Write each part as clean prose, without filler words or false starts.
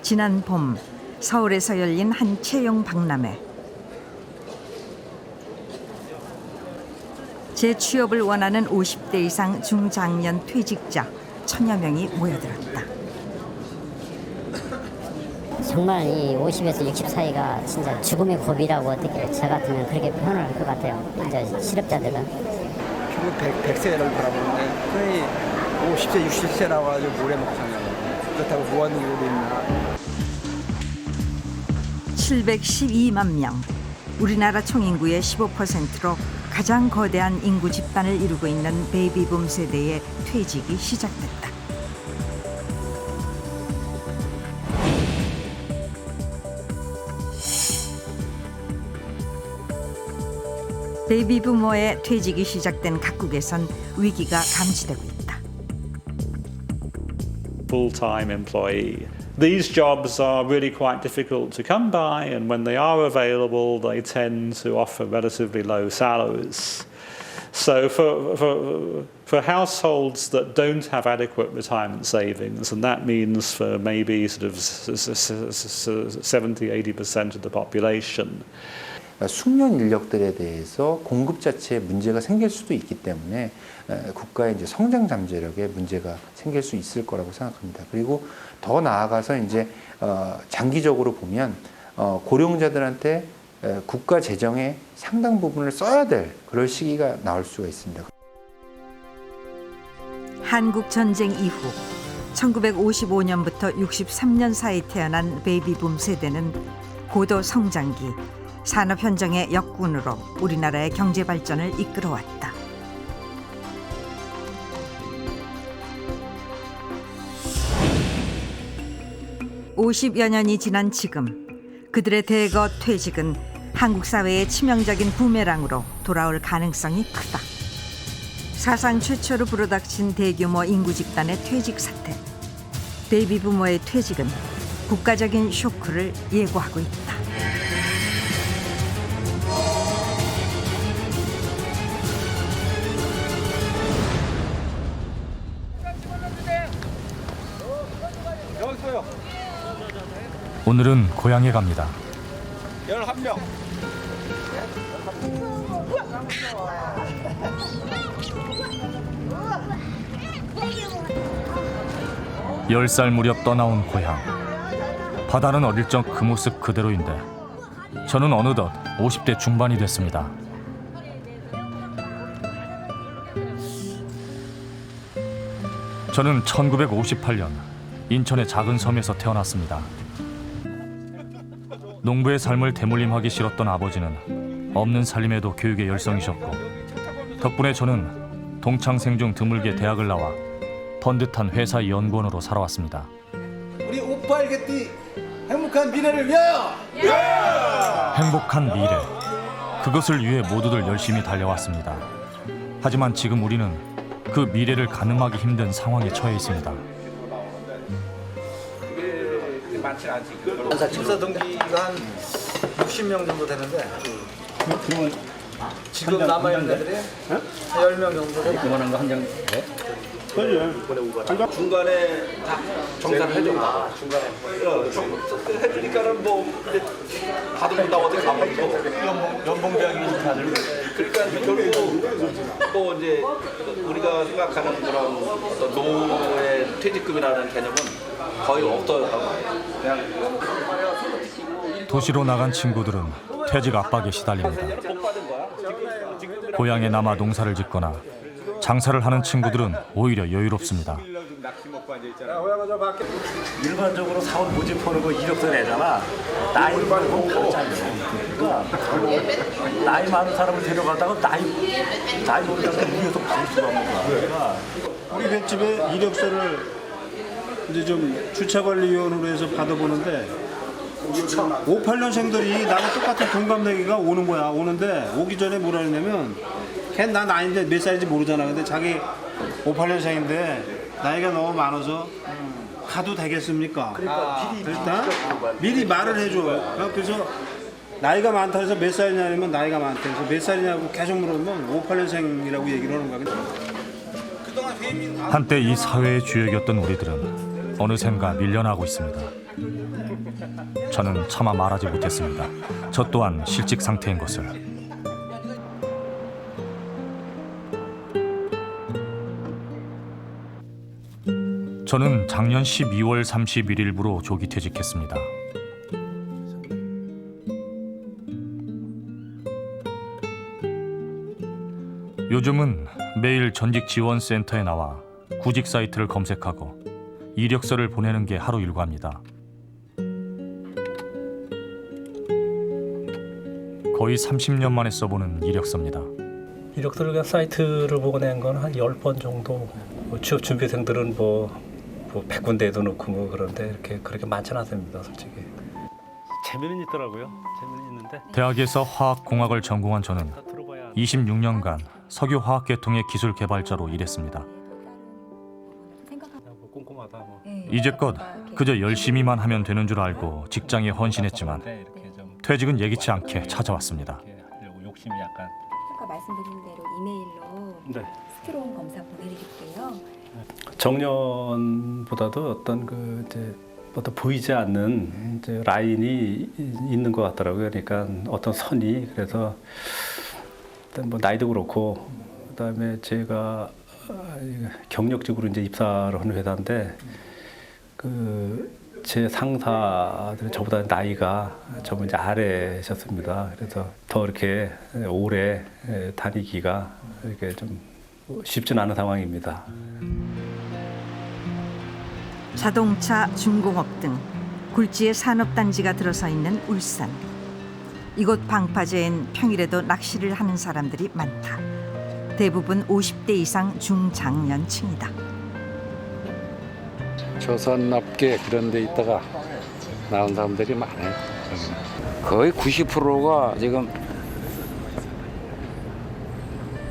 지난 봄 서울에서 열린 한 채용 박람회. 재취업을 원하는 50대 이상 중장년 퇴직자 1000여 명이 모여들었다. 정말 이 50에서 60 사이가 진짜 죽음의 고비라고 어떻게 저 같으면 그렇게 표현할 것 같아요. 이제 실업자들은. 결국 100세를 바라보는데 거의 50세, 60세 나와가지고 모래 먹잖아요. 그렇다고 뭐하는 이유도 있나. 712만 명. 우리나라 총인구의 15%로 가장 거대한 인구 집단을 이루고 있는 베이비붐 세대의 퇴직이 시작됐다. 베이비부머의 퇴직이 시작된 각국에선 위기가 감지되고 있다. Full-time employee. These jobs are really quite difficult to come by, and when they are available, they tend to offer relatively low salaries. So for households that don't have adequate retirement savings, and that means for maybe sort of 70-80% of the population, 숙련 인력들에 대해서 공급 자체에 문제가 생길 수도 있기 때문에 국가의 이제 성장 잠재력에 문제가 생길 수 있을 거라고 생각합니다. 그리고 더 나아가서 이제 장기적으로 보면 고령자들한테 국가 재정의 상당 부분을 써야 될 그럴 시기가 나올 수가 있습니다. 한국 전쟁 이후 1955년부터 63년 사이 태어난 베이비붐 세대는 고도 성장기, 산업 현장의 역군으로 우리나라의 경제 발전을 이끌어왔다. (50여 년이) 지난 지금 그들의 대거 퇴직은 한국 사회의 치명적인 부메랑으로 돌아올 가능성이 크다. 사상 최초로 불어닥친 대규모 인구 집단의 퇴직 사태. 베이비부머의 퇴직은 국가적인 쇼크를 예고하고 있다. 오늘은 고향에 갑니다. 11명. 10살 무렵 떠나온 고향. 바다는 어릴 적 그 모습 그대로인데 저는 어느덧 50대 중반이 됐습니다. 저는 1958년 인천의 작은 섬에서 태어났습니다. 농부의 삶을 대물림하기 싫었던 아버지는 없는 살림에도 교육에 열성이셨고 덕분에 저는 동창생 중 드물게 대학을 나와 번듯한 회사 연구원으로 살아왔습니다. 우리 오빠 알겠디? 행복한 미래를 위하여! 행복한 미래, 그것을 위해 모두들 열심히 달려왔습니다. 하지만 지금 우리는 그 미래를 가늠하기 힘든 상황에 처해 있습니다. 집사 동기가 한 60명 정도 되는데 지금 남아있는 애들이 10명 정도 되고 그만한 거 한 장. 중간에 정산을 해줘. 중간에 해주니까는 뭐 받으면 나 어디 가면 연봉대학이 다들. 그러니까 결국 뭐 이제 우리가 생각하는 그런 어떤 노후의 퇴직금이라는 개념은 거의 없어요. 그냥 도시로 나간 친구들은 퇴직 압박에 시달립니다. 고향에 남아 농사를 짓거나 장사를 하는 친구들은 오히려 여유롭습니다. 일반적으로 사원 모집하는 거 이력서 내잖아. 나이 말고 다르잖아요. 그러니까 나이 많은 사람을 데려가다가 나이 모르는 사람 위에서 볼 수가 없는 거야. 그러니까 우리 횟집에 이력서를 이제 좀 주차관리위원으로 해서 받아보는데 58년생들이 나랑 똑같은 동갑내기가 오는 거야. 오는데 오기 전에 뭐라 그러냐면 걔 나 나이인데 몇 살인지 모르잖아. 근데 자기 58년생인데 나이가 너무 많아서 가도 되겠습니까? 일단 미리 말을 해줘. 그래서 나이가 많다 해서 몇 살이냐면 나이가 많다 해서 몇 살이냐고 계속 물으면 58년생이라고 얘기를 하는 거야. 한때 이 사회의 주역이었던 우리들은 어느샌가 밀려나고 있습니다. 저는 차마 말하지 못했습니다. 저 또한 실직 상태인 것을. 저는 작년 12월 31일부로 조기 퇴직했습니다. 요즘은 매일 전직 지원센터에 나와 구직 사이트를 검색하고 이력서를 보내는 게 하루 일과입니다. 거의 30년 만에 써보는 이력서입니다. 이력서를 그냥 사이트를 보고 낸 건 한 10번 정도. 취업 준비생들은 뭐 100군데에도 넣고 뭐 그런데 이렇게 그렇게 많지는 않습니다, 솔직히. 재미는 있더라고요. 재미는 있는데. 대학에서 화학공학을 전공한 저는 26년간 석유화학계통의 기술 개발자로 일했습니다. 꼼꼼하다 뭐. 이제껏 그저 열심히만 하면 되는 줄 알고 직장에 헌신했지만 퇴직은 예기치 않게 찾아왔습니다. 욕심이 약간. 아까 말씀드린 대로 이메일로 네. 스크롤 검사 보내드릴게요. 정년보다도 어떤 그 이제 어떤 보이지 않는 이제 라인이 있는 것 같더라고요. 그러니까 어떤 선이 그래서 일단 뭐 나이도 그렇고 그다음에 제가 경력직으로 이제 입사를 하는 회사인데 그 제 상사들은 저보다 나이가 저보다 이제 아래셨습니다. 그래서 더 이렇게 오래 다니기가 이렇게 좀 쉽지는 않은 상황입니다. 자동차, 중공업 등 굴지의 산업단지가 들어서 있는 울산. 이곳 방파제엔 평일에도 낚시를 하는 사람들이 많다. 대부분 50대 이상 중장년층이다. 조선업계 그런 데 있다가 나온 사람들이 많아요. 거의 90%가 지금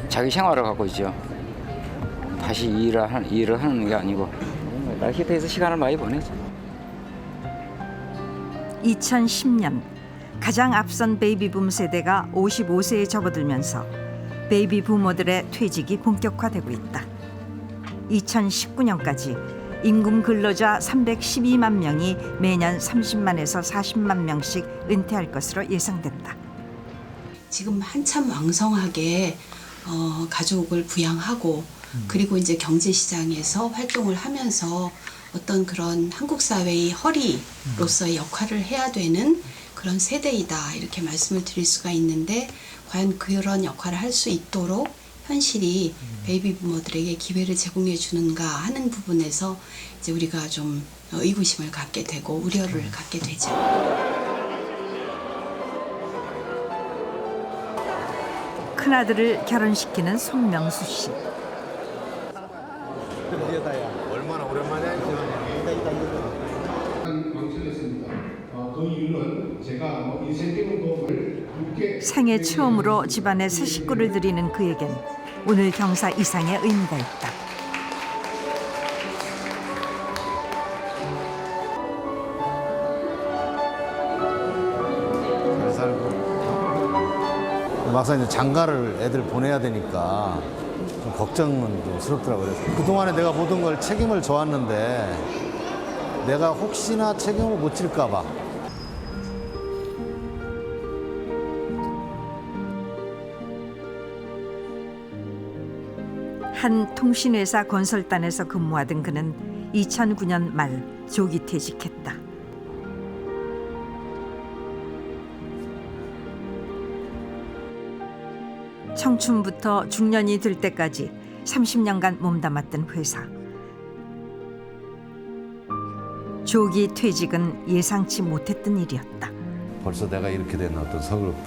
자기 생활을 갖고 있죠. 다시 일을 하는 게 아니고 낚시터에서 시간을 많이 보내죠. 2010년 가장 앞선 베이비붐 세대가 55세에 접어들면서 베이비 부모들의 퇴직이 본격화되고 있다. 2019년까지 임금 근로자 312만 명이 매년 30만에서 40만 명씩 은퇴할 것으로 예상된다. 지금 한참 왕성하게 가족을 부양하고 그리고 이제 경제시장에서 활동을 하면서 어떤 그런 한국 사회의 허리로서의 역할을 해야 되는 그런 세대이다 이렇게 말씀을 드릴 수가 있는데 과연 그런 역할을 할 수 있도록 현실이 베이비 부모들에게 기회를 제공해 주는가 하는 부분에서 이제 우리가 좀 의구심을 갖게 되고 우려를 갖게 되죠. 큰아들을 결혼시키는 손명수 씨. 얼마나 오랜만에 생애 처음으로 집안에 새 식구를 들이는 그에겐 오늘 경사 이상의 의미가 있다. 잘 살고 막상 이제 장가를 애들 보내야 되니까 좀 걱정은 좀 스럽더라고요. 그동안에 내가 모든 걸 책임을 져왔는데 내가 혹시나 책임을 못 질까 봐. 한 통신회사 건설단에서 근무하던 그는 2009년 말 조기 퇴직했다. 청춘부터 중년이 될 때까지 30년간 몸담았던 회사. 조기 퇴직은 예상치 못했던 일이었다. 벌써 내가 이렇게 된 어떤 서글픔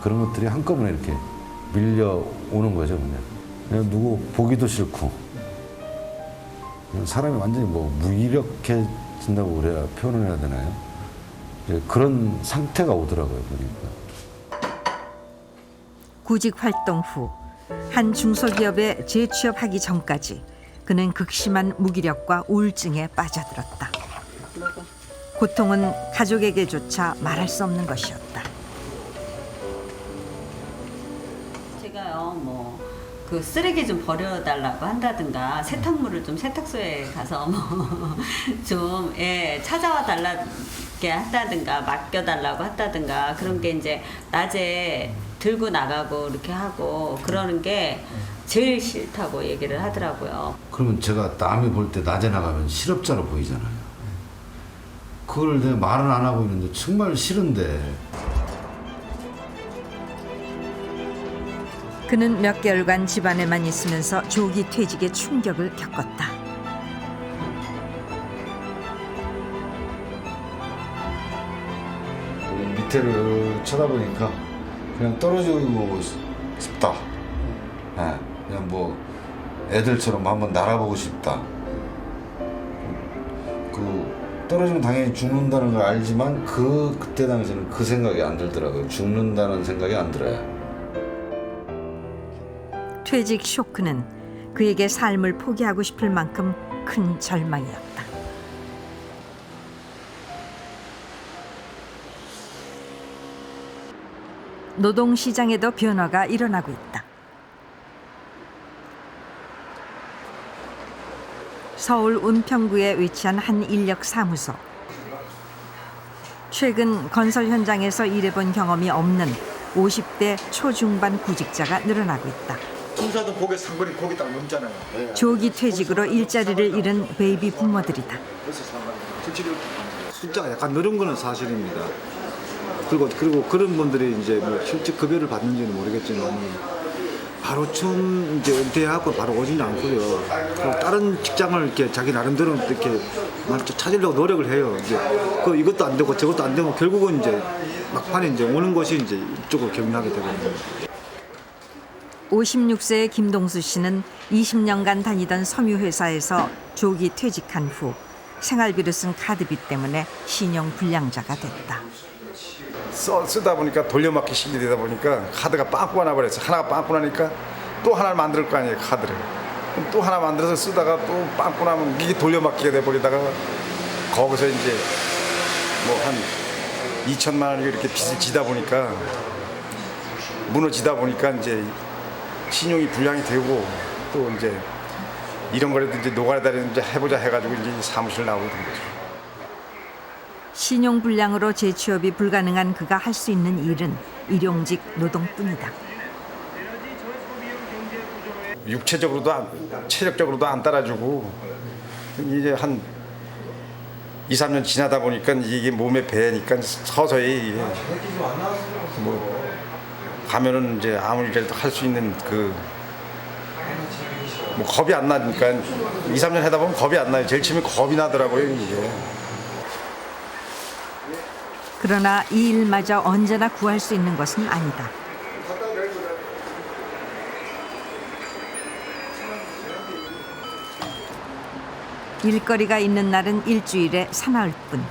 그런 것들이 한꺼번에 이렇게 밀려오는 거죠. 그냥 누구 보기도 싫고 사람이 완전히 뭐 무기력해진다고 그래야 표현을 해야 되나요? 그런 상태가 오더라고요. 보니까. 구직 활동 후 한 중소기업에 재취업하기 전까지 그는 극심한 무기력과 우울증에 빠져들었다. 고통은 가족에게조차 말할 수 없는 것이었다. 제가요 그 쓰레기 좀 버려달라고 한다든가 세탁물을 좀 세탁소에 가서 좀 찾아와 달라게 한다든가 맡겨달라고 한다든가 그런 게 이제 낮에 들고 나가고 이렇게 하고 그러는 게 제일 싫다고 얘기를 하더라고요. 그러면 제가 남이 볼 때 낮에 나가면 실업자로 보이잖아요. 그걸 내가 말은 안 하고 있는데 정말 싫은데. 그는 몇 개월간 집안에만 있으면서 조기 퇴직의 충격을 겪었다. 밑에를 쳐다보니까 그냥 떨어지고 싶다. 네, 그냥 뭐 애들처럼 한번 날아보고 싶다. 그 떨어지면 당연히 죽는다는 걸 알지만 그때 당시에는 그 생각이 안 들더라고요. 죽는다는 생각이 안 들어요. 퇴직 쇼크는 그에게 삶을 포기하고 싶을 만큼 큰 절망이었다. 노동시장에도 변화가 일어나고 있다. 서울 은평구에 위치한 한 인력사무소. 최근 건설 현장에서 일해본 경험이 없는 50대 초중반 구직자가 늘어나고 있다. 군사도 고개 상거리 거기 딱 넘잖아요. 조기 퇴직으로 일자리를 잃은 베이비 부모들이다. 숫자가 약간 늘은 거는 사실입니다. 그리고 그런 분들이 이제 뭐 실제 급여를 받는지는 모르겠지만 바로 처음 이제 은퇴하고 바로 오지는 않고요. 그리고 다른 직장을 이렇게 자기 나름대로 이렇게 찾으려고 노력을 해요. 이제 이것도 안 되고 저것도 안 되고 결국은 이제 막판에 이제 오는 것이 이제 이쪽으로 경락이 되거든요. 56세의 김동수 씨는 20년간 다니던 섬유회사에서 조기 퇴직한 후 생활비를 쓴 카드비 때문에 신용불량자가 됐다. 쓰다 보니까 돌려막기 시기 되다 보니까 카드가 빵꾸가 나버렸어. 하나가 빵꾸 나니까 또 하나를 만들 거 아니에요, 카드를. 그럼 또 하나 만들어서 쓰다가 또 빵꾸 나면 이게 돌려막기가 돼버리다가 거기서 이제 뭐 한 2천만 원이 이렇게 빚을 지다 보니까 무너지다 보니까 이제 신용이 불량이 되고 또 이제 이런 거라도 이제 노가다를 이제 해보자 해가지고 이제 사무실 나오게 된 거죠. 신용불량으로 재취업이 불가능한 그가 할 수 있는 일은 일용직 노동뿐이다. 육체적으로도 체력적으로도 안 따라주고 이제 한 2, 3년 지나다 보니까 이게 몸에 배니까 서서히 뭐 가면은 이제 아무 일이라도 할 수 있는 뭐 겁이 안 나니까 2, 3년 하다 보면 겁이 안 나요. 제일 처음에 겁이 나더라고요, 이게. 그러나 이 일마저 언제나 구할 수 있는 것은 아니다. 일거리가 있는 날은 일주일에 사나흘 뿐.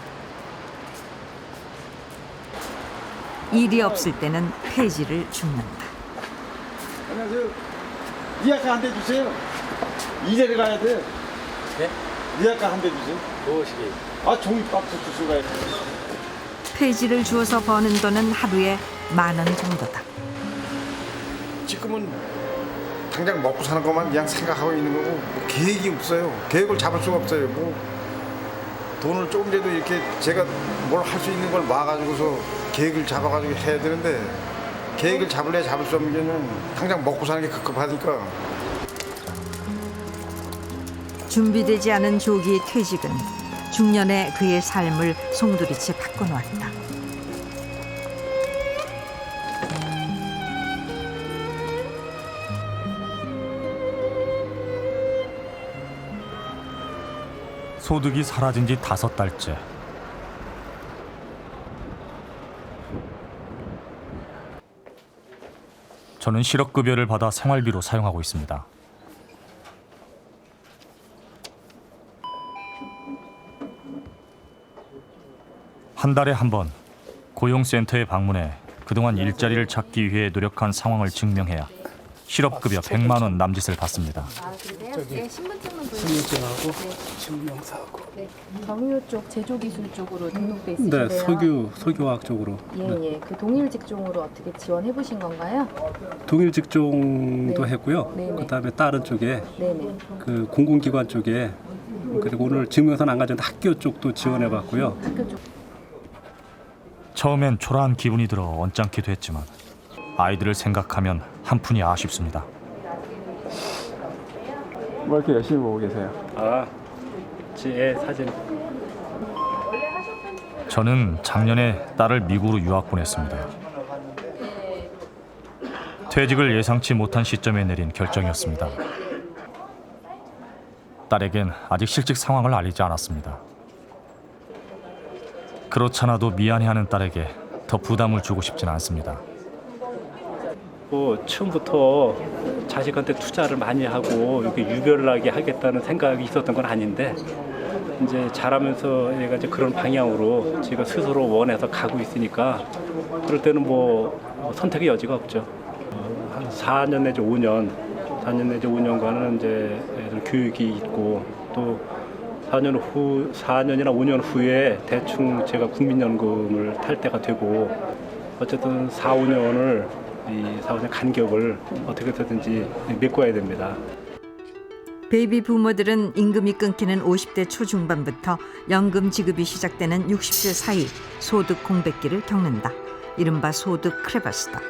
일이 없을 때는 폐지를 줍는다. 안녕하세요. 니아카 한 대 주세요. 이대를 가야 돼. 네? 니아카 한 대 주세요. 무엇이게? 종이 박스 주스 가야 돼. 폐지를 주어서 버는 돈은 하루에 10,000원 정도다. 지금은 당장 먹고 사는 것만 그냥 생각하고 있는 거고 뭐 계획이 없어요. 계획을 잡을 수가 없어요. 뭐 돈을 조금이라도 이렇게 제가 뭘 할 수 있는 걸 봐가지고서 계획을 잡아가지고 해야 되는데 계획을 잡을 수 없는 게는 당장 먹고 사는 게 급급하니까. 준비되지 않은 조기 퇴직은 중년의 그의 삶을 송두리째 바꿔놓았다. 소득이 사라진 지 5달째. 저는 실업급여를 받아 생활비로 사용하고 있습니다. 한 달에 한 번 고용센터에 방문해 그동안 일자리를 찾기 위해 노력한 상황을 증명해야 실업급여 100만 원 남짓을 받습니다. 아, 그래요? 예, 신분증은 신분증하고 증명서하고. 네. 경유 쪽 제조기술 쪽으로 등록돼 있으신데요. 네, 석유화학 쪽으로. 예. 그 동일 직종으로 어떻게 지원해 보신 건가요? 동일 직종도 네. 했고요. 네네. 그다음에 다른 쪽에 네네. 그 공공기관 쪽에 그리고 오늘 증명서는 안 가졌는데 학교 쪽도 지원해 봤고요. 학교 쪽. 처음엔 초라한 기분이 들어 언짢기도 했지만 아이들을 생각하면 한푼이 아쉽습니다. 뭐 이렇게 열심히 보고 계세요? 제 사진. 저는 작년에 딸을 미국으로 유학 보냈습니다. 퇴직을 예상치 못한 시점에 내린 결정이었습니다. 딸에겐 아직 실직 상황을 알리지 않았습니다. 그렇잖아도 미안해하는 딸에게 더 부담을 주고 싶진 않습니다. 처음부터 자식한테 투자를 많이 하고 이렇게 유별나게 하겠다는 생각이 있었던 건 아닌데 이제 자라면서 얘가 이제 그런 방향으로 제가 스스로 원해서 가고 있으니까 그럴 때는 뭐 선택의 여지가 없죠. 한 4년 내지 5년간은 이제 애들 교육이 있고 또 4년이나 5년 후에 대충 제가 국민연금을 탈 때가 되고 어쨌든 4, 5년을 이 4, 5년 간격을 어떻게 해서든지 메꿔야 됩니다. 베이비 부모들은 임금이 끊기는 50대 초중반부터 연금 지급이 시작되는 60세 사이 소득 공백기를 겪는다. 이른바 소득 크레바스다.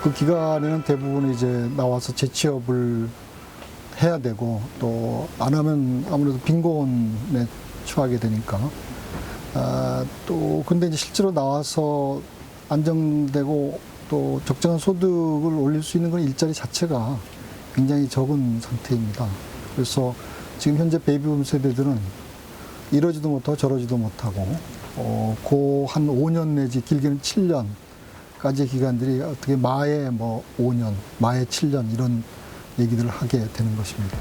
그 기간에는 대부분 이제 나와서 재취업을 해야 되고 또 안 하면 아무래도 빈곤에 처하게 되니까 또 근데 이제 실제로 나와서 안정되고 또 적정한 소득을 올릴 수 있는 건 일자리 자체가 굉장히 적은 상태입니다. 그래서 지금 현재 베이비붐 세대들은 이러지도 못하고 저러지도 못하고 그 한 5년 내지 길게는 7년까지의 기간들이 어떻게 마에 뭐 5년, 마에 7년 이런 얘기들을 하게 되는 것입니다.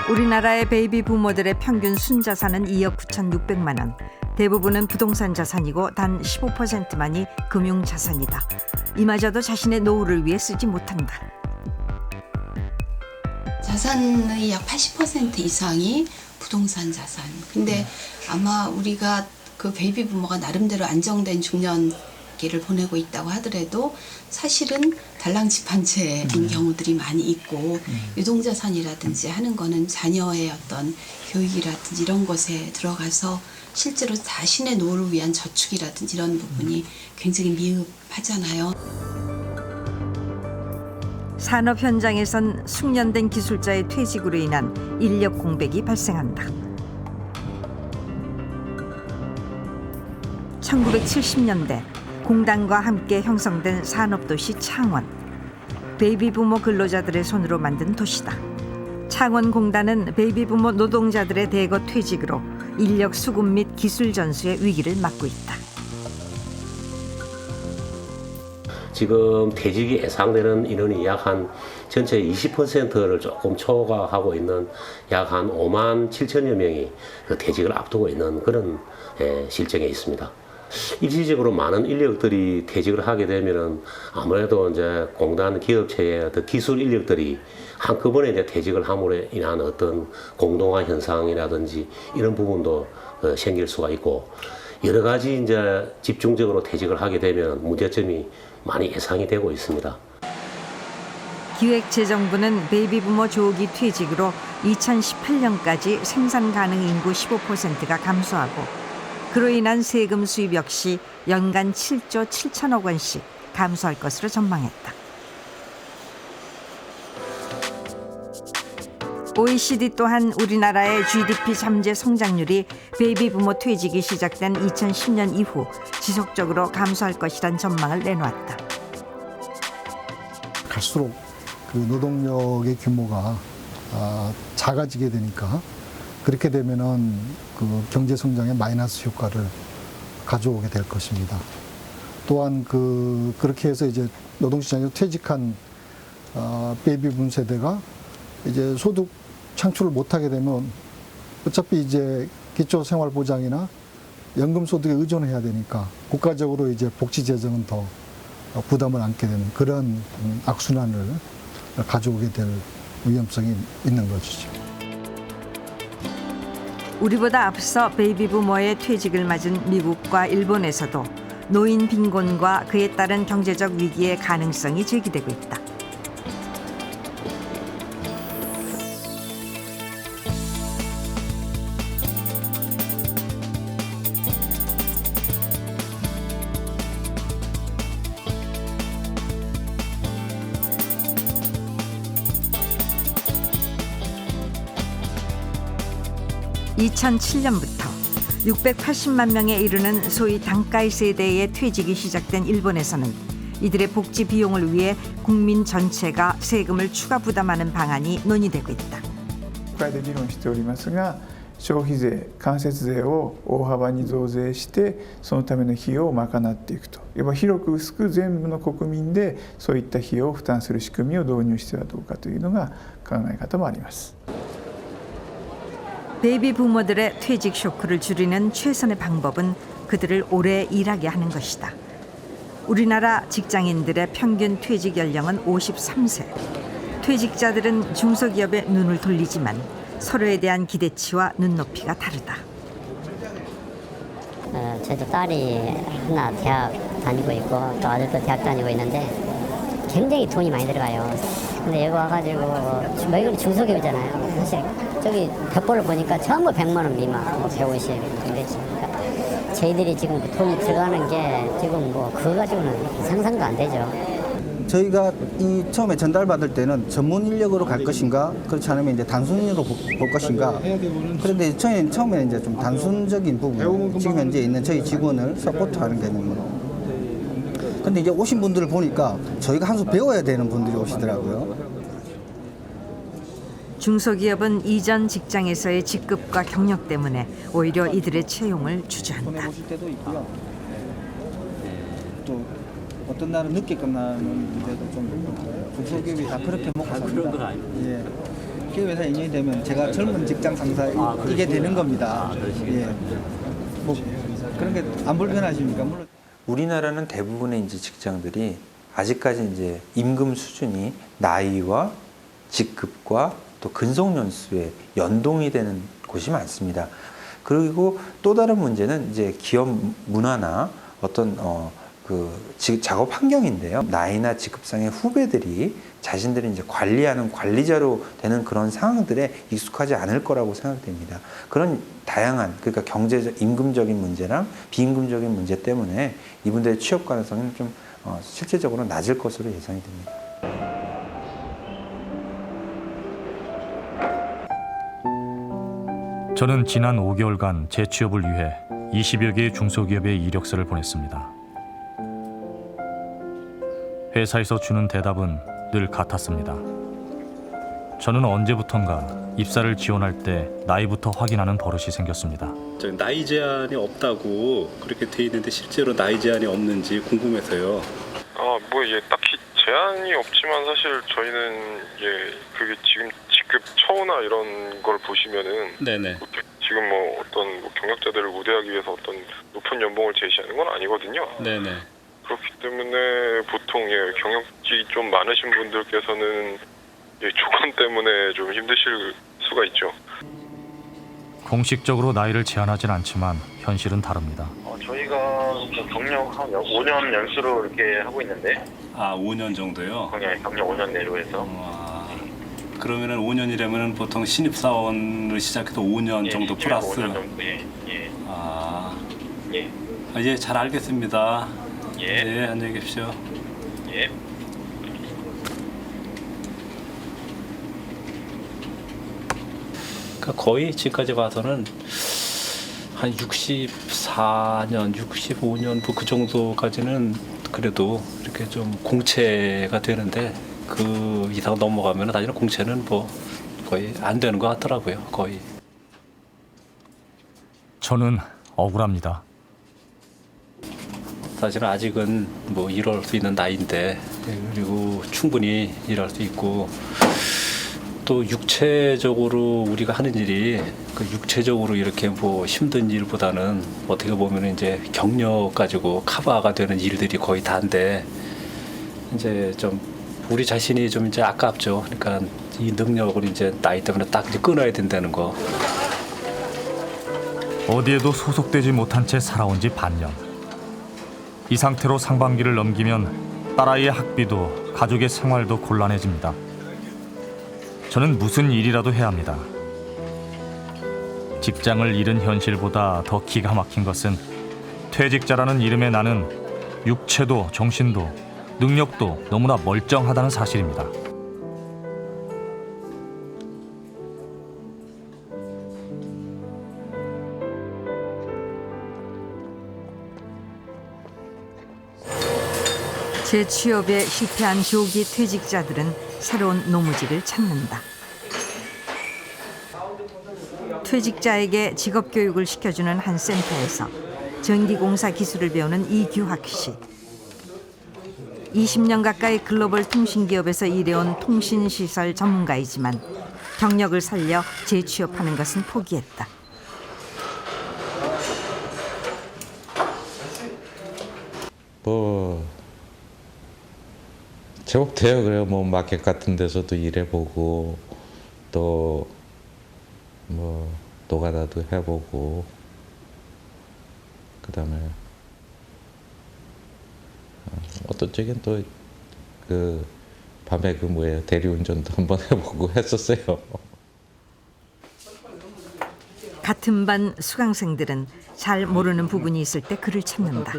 우리나라의 베이비 부모들의 평균 순자산은 2억 9,600만 원. 대부분은 부동산 자산이고 단 15%만이 금융 자산이다. 이마저도 자신의 노후를 위해 쓰지 못한다. 자산의 약 80% 이상이 부동산 자산. 근데 아마 우리가 그 베이비 부모가 나름대로 안정된 중년기를 보내고 있다고 하더라도 사실은 달랑 집한채인 경우들이 많이 있고 유동자산이라든지 하는 거는 자녀의 어떤 교육이라든지 이런 것에 들어가서 실제로 자신의 노후를 위한 저축이라든지 이런 부분이 굉장히 미흡하잖아요. 산업 현장에선 숙련된 기술자의 퇴직으로 인한 인력 공백이 발생한다. 1970년대 공단과 함께 형성된 산업도시 창원. 베이비부모 근로자들의 손으로 만든 도시다. 창원공단은 베이비부모 노동자들의 대거 퇴직으로 인력 수급 및 기술 전수의 위기를 맞고 있다. 지금 퇴직이 예상되는 인원이 약 한 전체 20%를 조금 초과하고 있는 약 한 5만 7천여 명이 그 퇴직을 앞두고 있는 그런 실정에 있습니다. 일시적으로 많은 인력들이 퇴직을 하게 되면은 아무래도 이제 공단 기업체의 어떤 기술 인력들이 한꺼번에 이제 퇴직을 함으로 인한 어떤 공동화 현상이라든지 이런 부분도 생길 수가 있고 여러 가지 이제 집중적으로 퇴직을 하게 되면 문제점이 많이 예상이 되고 있습니다. 기획재정부는 베이비부모 조기 퇴직으로 2018년까지 생산 가능 인구 15%가 감소하고 그로 인한 세금 수입 역시 연간 7조 7천억 원씩 감소할 것으로 전망했다. OECD 또한 우리나라의 GDP 잠재 성장률이 베이비부모 퇴직이 시작된 2010년 이후 지속적으로 감소할 것이란 전망을 내놓았다. 갈수록 그 노동력의 규모가 작아지게 되니까 그렇게 되면은 그 경제 성장에 마이너스 효과를 가져오게 될 것입니다. 또한 그렇게 해서 이제 노동시장에서 퇴직한 베이비붐 세대가 이제 소득 창출을 못하게 되면 어차피 이제 기초생활보장이나 연금소득에 의존해야 되니까 국가적으로 이제 복지 재정은 더 부담을 안게 되는 그런 악순환을 가져오게 될 위험성이 있는 것이죠. 우리보다 앞서 베이비 부머의 퇴직을 맞은 미국과 일본에서도 노인 빈곤과 그에 따른 경제적 위기의 가능성이 제기되고 있다. (2007년부터) 680만 명에 이르는 소위 단가이 세대의 퇴직이 시작된 일본에서는 이들의 복지 비용을 위해 국민 전체가 세금을 추가 부담하는 방안이 논의되고 있다. 国会で議論しておりますが、消費税、間接税を大幅に増税して、そのための費用を賄っていくと。広く薄く全部の国民でそういった費用を負担する仕組みを導入してはどうかというのが考え方もあります。 베이비 부모들의 퇴직 쇼크를 줄이는 최선의 방법은 그들을 오래 일하게 하는 것이다. 우리나라 직장인들의 평균 퇴직 연령은 53세. 퇴직자들은 중소기업에 눈을 돌리지만 서로에 대한 기대치와 눈높이가 다르다. 저도 딸이 하나 대학 다니고 있고 또 아들도 대학 다니고 있는데 굉장히 돈이 많이 들어가요. 근데 여기 와가지고 이건 중소기업이잖아요. 사실 저기 벽보를 보니까 전부 100만 원 미만, 150 이랬지. 그러니까 저희들이 지금 돈이 들어가는 게 지금 뭐 그거 가지고는 상상도 안 되죠. 저희가 이 처음에 전달받을 때는 전문 인력으로 갈 것인가, 그렇지 않으면 이제 단순인으로 볼 것인가. 그런데 처음에 이제 좀 단순적인 부분, 지금 현재 있는 저희 직원을 서포트하는 개념으로. 근데 이제 오신 분들을 보니까 저희가 한 수 배워야 되는 분들이 오시더라고요. 중소기업은 이전 직장에서의 직급과 경력 때문에 오히려 이들의 채용을 주저한다. 또 어떤 날은 늦게 끝나는데도 좀 중소기업이 다 그렇게 먹고 삽니다. 예. 기업회사 인연이 되면 제가 젊은 직장 상사이게 되는 겁니다. 예. 뭐 그런 게 안 불편하십니까? 물론. 우리나라는 대부분의 이제 직장들이 아직까지 이제 임금 수준이 나이와 직급과 또 근속 연수에 연동이 되는 곳이 많습니다. 그리고 또 다른 문제는 이제 기업 문화나 어떤 작업 환경인데요. 나이나 직급상의 후배들이 자신들이 이제 관리하는 관리자로 되는 그런 상황들에 익숙하지 않을 거라고 생각됩니다. 그런 다양한, 그러니까 경제적, 임금적인 문제랑 비임금적인 문제 때문에 이분들의 취업 가능성은 좀 실질적으로 낮을 것으로 예상이 됩니다. 저는 지난 5개월간 재취업을 위해 20여 개의 중소기업에 이력서를 보냈습니다. 회사에서 주는 대답은 늘 같았습니다. 저는 언제부턴가 입사를 지원할 때 나이부터 확인하는 버릇이 생겼습니다. 나이 제한이 없다고 그렇게 돼 있는데 실제로 나이 제한이 없는지 궁금해서요. 뭐 예, 딱히 제한이 없지만 사실 저희는 예, 그게 지금 직급 처우나 이런 걸 보시면은 네네. 지금 뭐 어떤 경력자들을 우대하기 위해서 어떤 높은 연봉을 제시하는 건 아니거든요. 네네. 그렇기 때문에 보통 예, 경력이 좀 많으신 분들께서는 예, 조건 때문에 좀 힘드실 수가 있죠. 공식적으로 나이를 제한하진 않지만 현실은 다릅니다. 저희가 경력 한 5년 연수로 이렇게 하고 있는데. 5년 정도요? 경력 5년 내로 해서. 그러면은 5년이라면은 보통 신입사원을 시작해서 5년 정도 플러스. 5년 정도, 예. 예. 예, 잘 알겠습니다. 예. 안녕히 계십시오. 예. 그러니까 거의 지금까지 봐서는 한 64년, 65년 뭐 그 정도까지는 그래도 이렇게 좀 공채가 되는데 그 이상 넘어가면 사실은 공채는 뭐 거의 안 되는 것 같더라고요. 거의. 저는 억울합니다. 사실은 아직은 뭐 일할 수 있는 나이인데 그리고 충분히 일할 수 있고 또 육체적으로 우리가 하는 일이 그 육체적으로 이렇게 뭐 힘든 일보다는 어떻게 보면 이제 경력 가지고 커버가 되는 일들이 거의 다인데 이제 좀 우리 자신이 좀 이제 아깝죠. 그러니까 이 능력을 이제 나이 때문에 딱 이제 끊어야 된다는 거. 어디에도 소속되지 못한 채 살아온 지 반년. 이 상태로 상반기를 넘기면 딸아이의 학비도 가족의 생활도 곤란해집니다. 저는 무슨 일이라도 해야 합니다. 직장을 잃은 현실보다 더 기가 막힌 것은 퇴직자라는 이름에 나는 육체도 정신도 능력도 너무나 멀쩡하다는 사실입니다. 재취업에 실패한 조기 퇴직자들은 새로운 노무직을 찾는다. 퇴직자에게 직업교육을 시켜주는 한 센터에서 전기공사 기술을 배우는 이규학 씨. 20년 가까이 글로벌 통신기업에서 일해온 통신시설 전문가이지만 경력을 살려 재취업하는 것은 포기했다. 제법 돼요. 그래요. 뭐 마켓 같은 데서도 일해보고 또 뭐 노가다도 해보고 그다음에 어떤 쪽엔 또 그 밤에 그 뭐예요 대리운전도 한번 해보고 했었어요. 같은 반 수강생들은 잘 모르는 부분이 있을 때 그를 찾는다.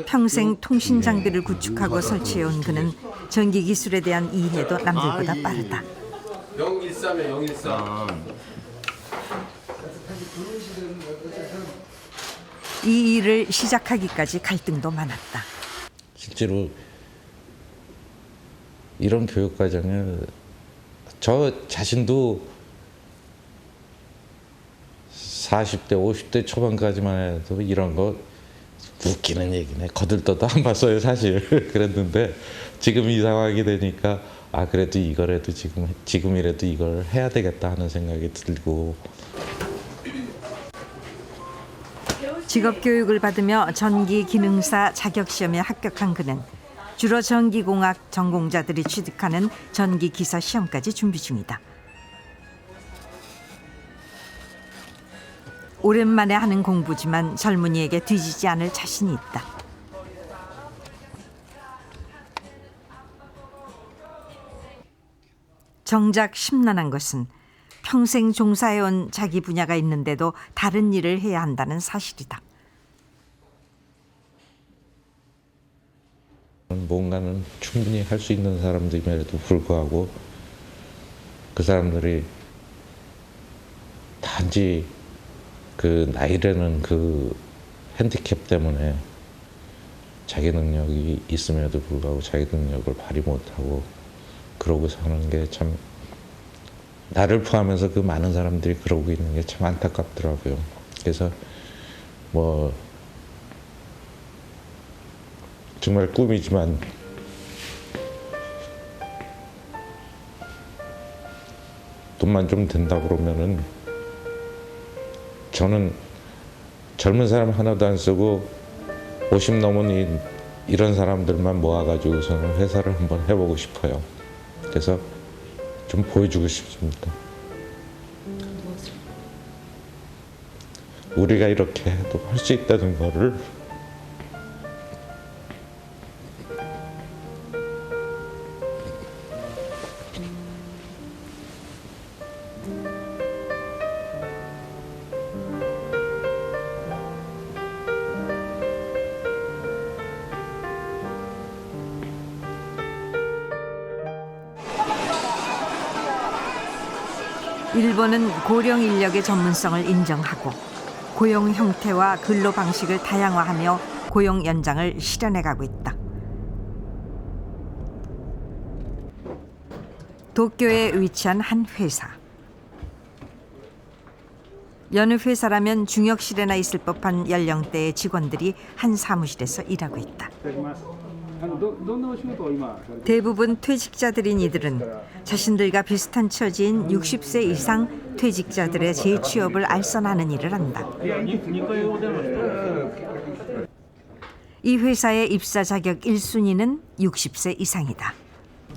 평생 통신 장비를 구축하고 설치해온 그는 전기 기술에 대한 이해도 남들보다 빠르다. 013이야 013. 이 일을 시작하기까지 갈등도 많았다. 실제로 이런 교육 과정을 저 자신도 40대 50대 초반까지만 해도 이런 거 웃기는 얘기네. 거들떠도 안 봤어요 사실. 그랬는데 지금 이 상황이 되니까 아 그래도 이거라도 지금이라도 이걸 해야 되겠다 하는 생각이 들고. 직업교육을 받으며 전기기능사 자격시험에 합격한 그는 주로 전기공학 전공자들이 취득하는 전기기사 시험까지 준비 중이다. 오랜만에 하는 공부지만 젊은이에게 뒤지지 않을 자신이 있다. 정작 심란한 것은 평생 종사해온 자기 분야가 있는데도 다른 일을 해야 한다는 사실이다. 뭔가는 충분히 할 수 있는 사람들임에도 불구하고 그 사람들이 단지 그 나이라는 그 핸디캡 때문에 자기 능력이 있음에도 불구하고 자기 능력을 발휘 못하고 그러고 사는 게 참 나를 포함해서 그 많은 사람들이 그러고 있는 게 참 안타깝더라고요. 그래서 뭐 정말 꿈이지만 돈만 좀 된다 그러면은 저는 젊은 사람 하나도 안 쓰고 50 넘은 이런 사람들만 모아가지고서는 회사를 한번 해보고 싶어요. 그래서 좀 보여주고 싶습니다. 우리가 이렇게 해도 할 수 있다는 거를. 일본은 고령 인력의 전문성을 인정하고 고용 형태와 근로 방식을 다양화하며 고용 연장을 실현해가고 있다. 도쿄에 위치한 한 회사. 여느 회사라면 중역실에나 있을 법한 연령대의 직원들이 한 사무실에서 일하고 있다. 대부분 퇴직자들인 이들은 자신들과 비슷한 처지인 60세 이상 퇴직자들의 재취업을 알선하는 일을 한다. 이 회사의 입사 자격 1순위는 60세 이상이다.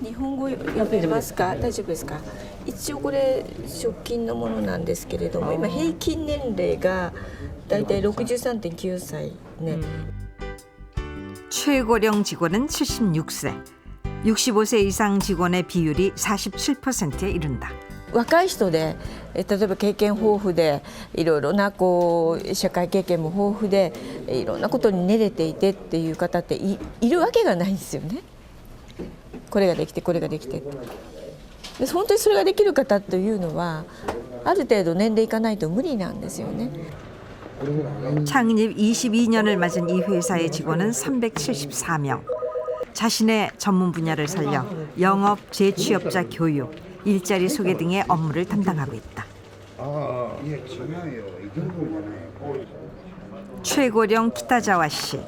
日本語読めますか？大丈夫ですか？一応これ直近のものなんですけれども、今平均年齢がだいたい 63.9歳ね。 최고령 직원은 76세, 65세 이상 직원의 비율이 47%에 이른다. 若い人で例えば経験豊富でいろいろな社会経験も豊富でいろんなことに練れていてっていう方っているわけがないんですよね。これができてこれができてで本当にそれができる方というのはある程度年齢いかないと無理なんですよね。 창립 22년을 맞은 이 회사의 직원은 374명. 자신의 전문 분야를 살려 영업, 재취업자 교육, 일자리 소개 등의 업무를 담당하고 있다. 최고령 키타자와 씨.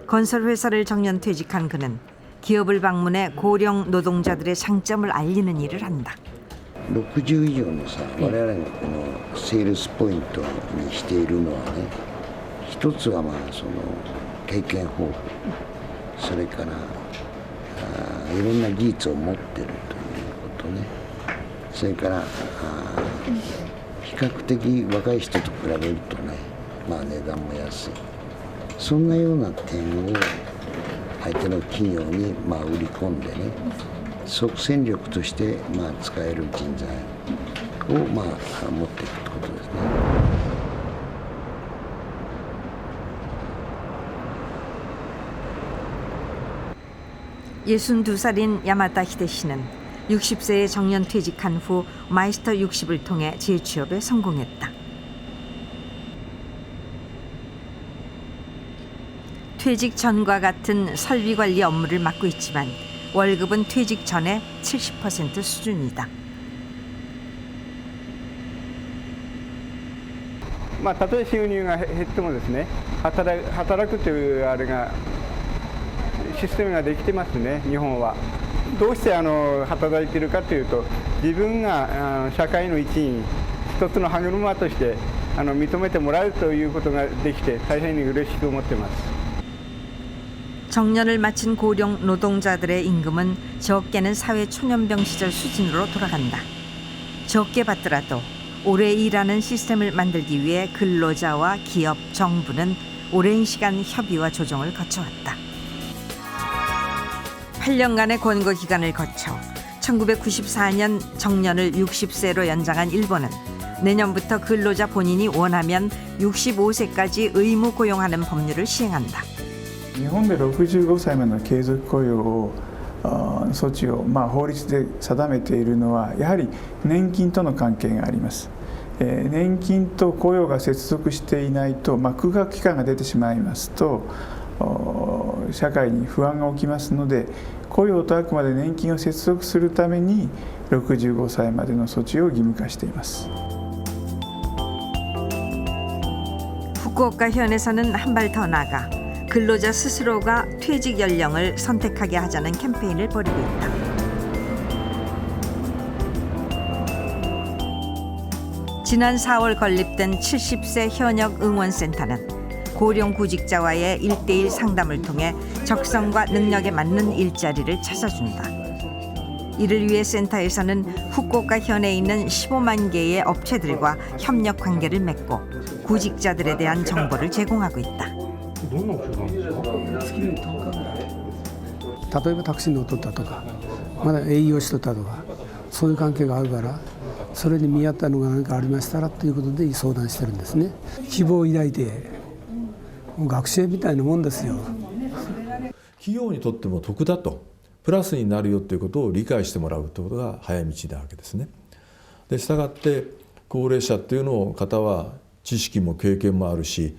건설회사를 정년 퇴직한 그는 기업을 방문해 고령 노동자들의 장점을 알리는 일을 한다. 60以上のさ、我々のこのセールスポイントにしているのはね、一つはまあその経験豊富、それからいろんな技術を持っているということね、それから比較的若い人と比べるとね、まあ値段も安い、そんなような点を相手の企業にまあ売り込んでね、即戦力としてまあ使える人材をまあ持っていくということですね。 62살인 야마다 히데 씨는 60세에 정년 퇴직한 후 마이스터 60을 통해 재취업에 성공했다. 퇴직 전과 같은 설비 관리 업무를 맡고 있지만 월급은 퇴직 전에 70% 수준이다. まあ、たとえ収入が減ってもですね、働くというあれがシステムができてますね、日本は。どうして働いているかというと、自分が社会の一員、一つの歯車として認めてもらうということができて、大変に嬉しく思ってます。 정년을 마친 고령 노동자들의 임금은 적게는 사회 초년병 시절 수준으로 돌아간다. 적게 받더라도 오래 일하는 시스템을 만들기 위해 근로자와 기업, 정부는 오랜 시간 협의와 조정을 거쳐왔다. 8년간의 권고 기간을 거쳐 1994년 정년을 60세로 연장한 일본은 내년부터 근로자 본인이 원하면 65세까지 의무 고용하는 법률을 시행한다. 日本で65歳までの継続雇用措置を、法律で定めているのはやはり年金との関係があります。年金と雇用が接続していないと、空白期間が出てしまいますと社会に不安が起きますので、雇用とあくまで年金を接続するために65歳までの措置を義務化しています。 후쿠오카현에서는 한 발 더 나가 근로자 스스로가 퇴직 연령을 선택하게 하자는 캠페인을 벌이고 있다. 지난 4월 건립된 70세 현역 응원센터는 고령 구직자와의 1:1 상담을 통해 적성과 능력에 맞는 일자리를 찾아준다. 이를 위해 센터에서는 후쿠오카현에 있는 15만 개의 업체들과 협력 관계를 맺고 구직자들에 대한 정보를 제공하고 있다. 例えばタクシー乗っとったとか、まだ営業しとったとか、そういう関係があるから、それに見合ったのが何かありましたらということで相談してるんですね。希望を抱いて、学生みたいなもんですよ。企業にとっても得だと、プラスになるよということを理解してもらうということが早道なわけですね。で、したがって高齢者っていうの方は知識も経験もあるし、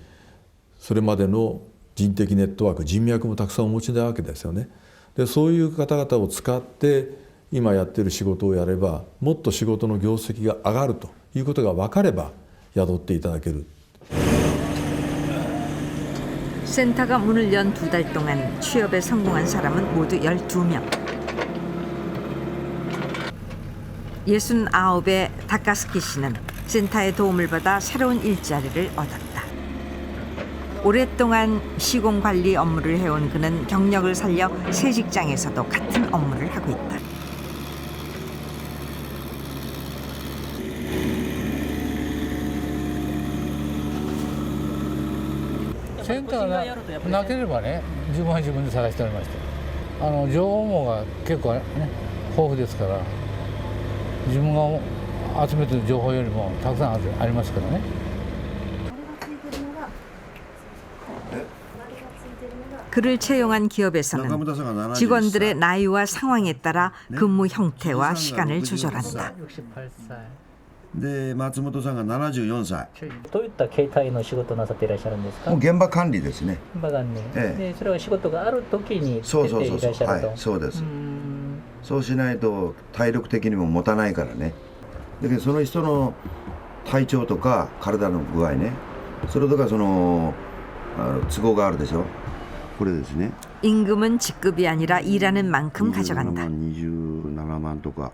それまでの人的ネットワーク、人脈もたくさんお持ちなわけですよね。で、そういう方々を使って今やっている仕事をやれば、もっと仕事の業績が上がるということが分かれば雇っていただける。 센터가 문을 연 2달 동안 취업에 성공한 사람은 모두 12명. 69의 다카스키 씨는 센터의 도움을 받아 새로운 일자리를 얻었다. 오랫동안 시공 관리 업무를 해온 그는 경력을 살려 새 직장에서도 같은 업무를 하고 있다. センターがなければね、自分は自分で探しておりまして、情報網が結構ね豊富ですから、自分が集めてる情報よりもたくさんありますからね。 그를 채용한 기업에서는 직원들의 나이와 상황에 따라 근무 형태와 시간을 조절한다. で松本さんが74歳。どういった形態の仕事をなさっていらっしゃるんですか。もう現場管理ですね。現場管理。でそれは仕事がある時に出ていらっしゃると。はい、そうです。そうしないと体力的にも持たないからね。だけどその人の体調とか体の具合ね、それとかその都合があるでしょ。これですね。 임금은 직급이 아니라 일하는 만큼 가져간다. 27万とか。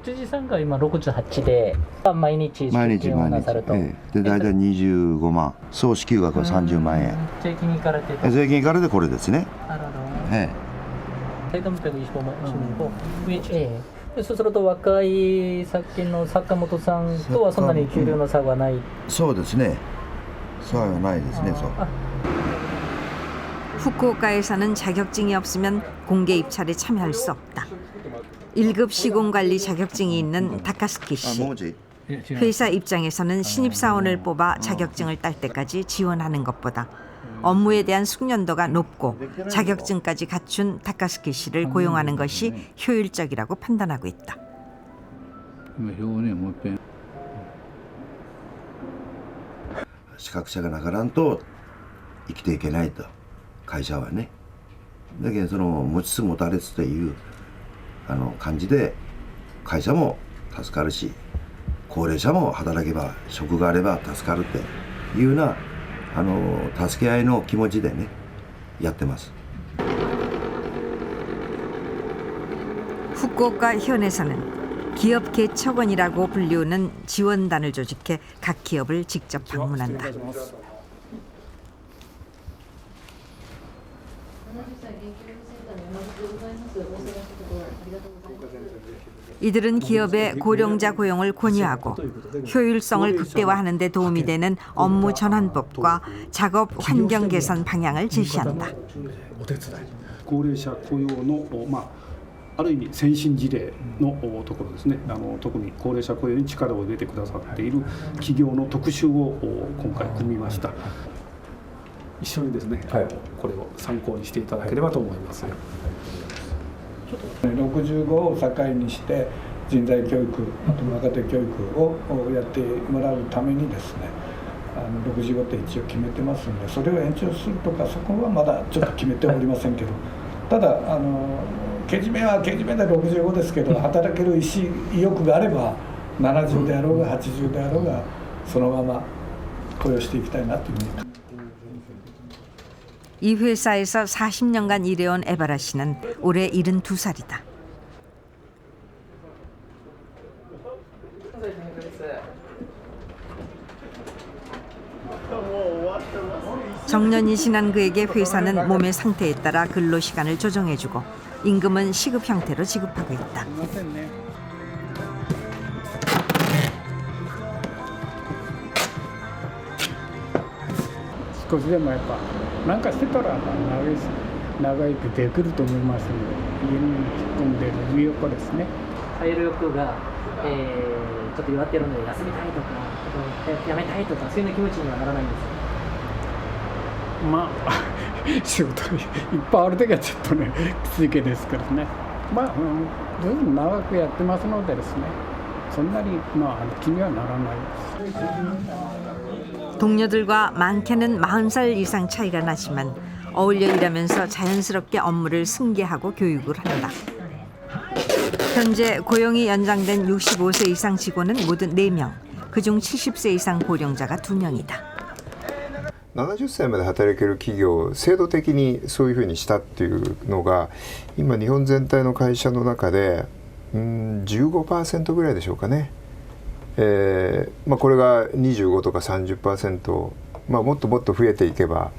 辻さんが今68で毎日出勤をなさると。で大体25万。総支給額は30万円。税金引かれて。税金からでこれですね。なるほど。1,625万円。そうすると若いさっきの坂本さんとはそんなに給料の差はない。そうですね。差はないですね。そう。 후쿠오카에서는 자격증이 없으면 공개 입찰에 참여할 수 없다. 1급 시공관리 자격증이 있는 다카스키 씨. 회사 입장에서는 신입사원을 뽑아 자격증을 딸 때까지 지원하는 것보다 업무에 대한 숙련도가 높고 자격증까지 갖춘 다카스키 씨를 고용하는 것이 효율적이라고 판단하고 있다. 資格者がなからんと生きていけないと。 会社はね。だけどその持ちつ持たれつという感じで会社も助かるし、高齢者も働けば職があれば助かるっていうような助け合いの気持ちでねやってます。 후쿠오카 현에서는 기업 개척원이라고 불리우는 지원단을 조직해 각 기업을 직접 방문한다. 이들은 기업의 고령자 고용을 권유하고 효율성을 극대화하는 데 도움이 되는 업무 전환법과 작업 환경 개선 방향을 제시한다. 高齢者雇用のある意味先進事例のところですね。特に高齢者雇用に力を入れてくださっている企業の特集を今回組みました。一緒にですね、これを参考にしていただければと思います。 65を境にして人材教育、あと若手教育をやってもらうためにですね、65って一応決めてますんで、それを延長するとかそこはまだちょっと決めておりませんけど、ただけじめはけじめで65ですけど、働ける意欲があれば70であろうが80であろうがそのまま雇用していきたいなというふうに。 이 회사에서 40년간 일해온 에바라 씨는 올해 72살이다. 정년이 지난 그에게 회사는 몸의 상태에 따라 근로 시간을 조정해주고 임금은 시급 형태로 지급하고 있다. 少しでもやっぱなんかしてたら長生きできると思いますので、家に引っ込んでいる身横ですね。体力が、ちょっと弱っているので休みたいとか、やめたいとかそういう気持ちにはならないんですか。まあ仕事いっぱいある時はちょっとねきついけですけどね。まあずいぶん長くやってますのでですね、そんなに気にはならないです。 동료들과 많게는 40살 이상 차이가 나지만 어울려 일하면서 자연스럽게 업무를 승계하고 교육을 한다. 현재 고용이 연장된 65세 이상 직원은 모두 4명, 그중 70세 이상 고령자가 2명이다. 70歳まで働ける企業を制度的にそういうふうにしたっていうのが今日本全体の会社の中で15% ぐらいでしょうかね。 これが25とか 30%、もっともっと増えていけば